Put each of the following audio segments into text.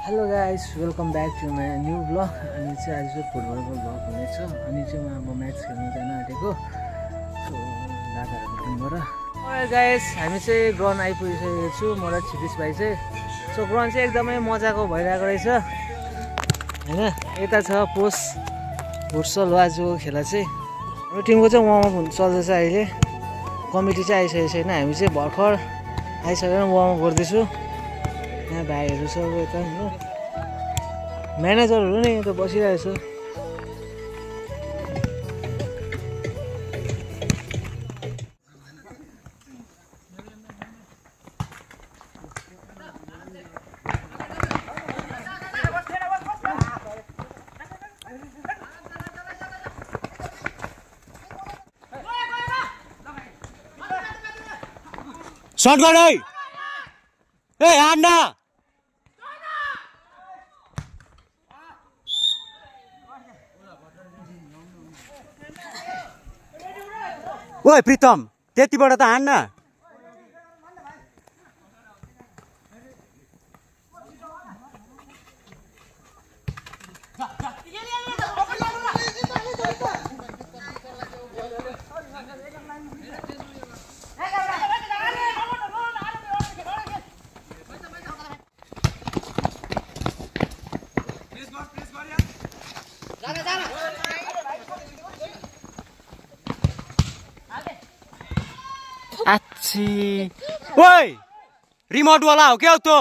Hello guys, welcome back to my new blog. अनि चाहिँ आज चाहिँ फुटबलको ब्लग हुनेछ। अनि चाहिँ म अब म्याच खेल्न जान आँटेको सो दादाहरूको टिमबाट। गाइस, हामी चाहिँ ग्राउन्ड आइपुगिसकेको छु म र क्षितिज भाइ चाहिँ। सो ग्राउन्ड चाहिँ एकदमै मजाको भइरहेको रहेछ हैन। यता छ पोस्ट फुटसल आजको खेला चाहिँ हाम्रो टिमको चाहिँ वार्मअप हुन चल्दैछ अहिले। कमिटी चाहिँ आइसकेको छैन, हामी चाहिँ भर्खर आइसकेर वार्मअप गर्दैछु। यहाँ भाइहरू छ यता हो, म्यानेजरहरू नि यता बसिरहेछ। शॉट गड है ए हान्ना ओए प्रीतम त्यतिबाट त हान्न। अच्छी ओए रिमोट वाला हो क्या तो?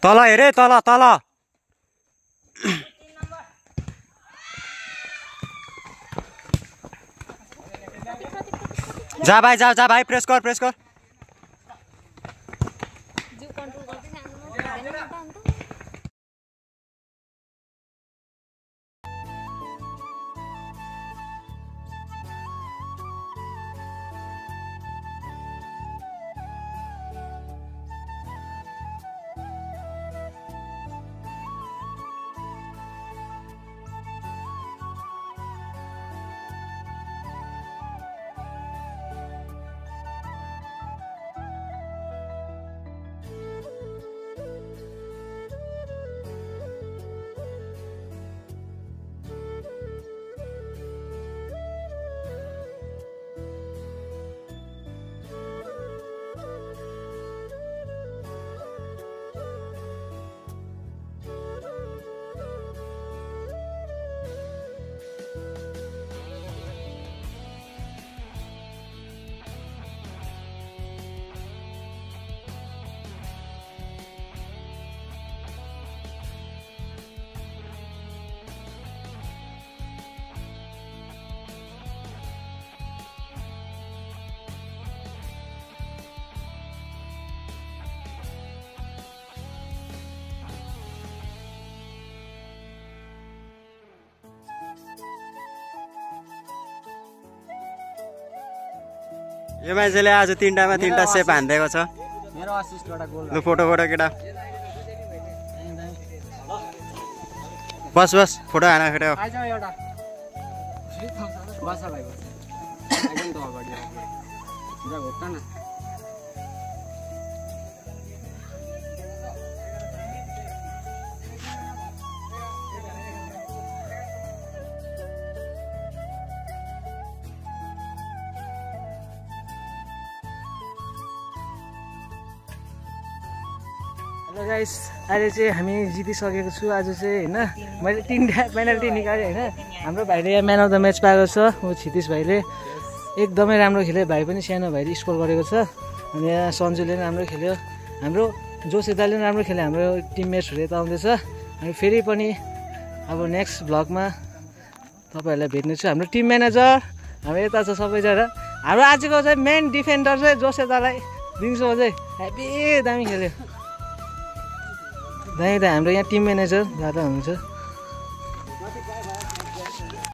तल हेरे तल तल जा भाई जा भाई प्रेस कर। यो मान्छेले आज तीनटामा तीनटा सेप हान्दिएको छ। मेरो असिस्टबाट गोल लु फोटो केटा बस फोटो हान केटा आइज एउटा बस भाइ बस एकदम त अगाडि पुरा घोट्टा न। हेलो गाइस, अहिले चाहिँ हामी जितिसकेको छु आज चाहिँ हैन। मैले 3टा पेनल्टी निकालेँ हैन। हाम्रो भाइले यहाँ म्यान अफ द म्याच पाएको छ। ऊ क्षितिज भाइले एकदमै राम्रो खेल्यो। भाइ पनि सानो भाइले स्कोर गरेको छ। अनि यहाँ सन्जुले पनि राम्रो खेल्यो। हाम्रो जोसेदाले पनि राम्रो खेल्यो। हाम्रो टिममेट्सहरू यता आउँदैछ। अनि फेरि पनि अब नेक्स्ट भ्लगमा तपाईँहरूलाई भेट्नेछु। हाम्रो टिम म्यानेजर हाम्रो यता छ सबैजना। हाम्रो आजको चाहिँ मेन डिफेन्डर चाहिँ जोसेदालाई दिन्छु चाहिँ हेभी दामी खेल्यो दामी। हाम्रो यहाँ टिम म्यानेजर दादा हुनुहुन्छ।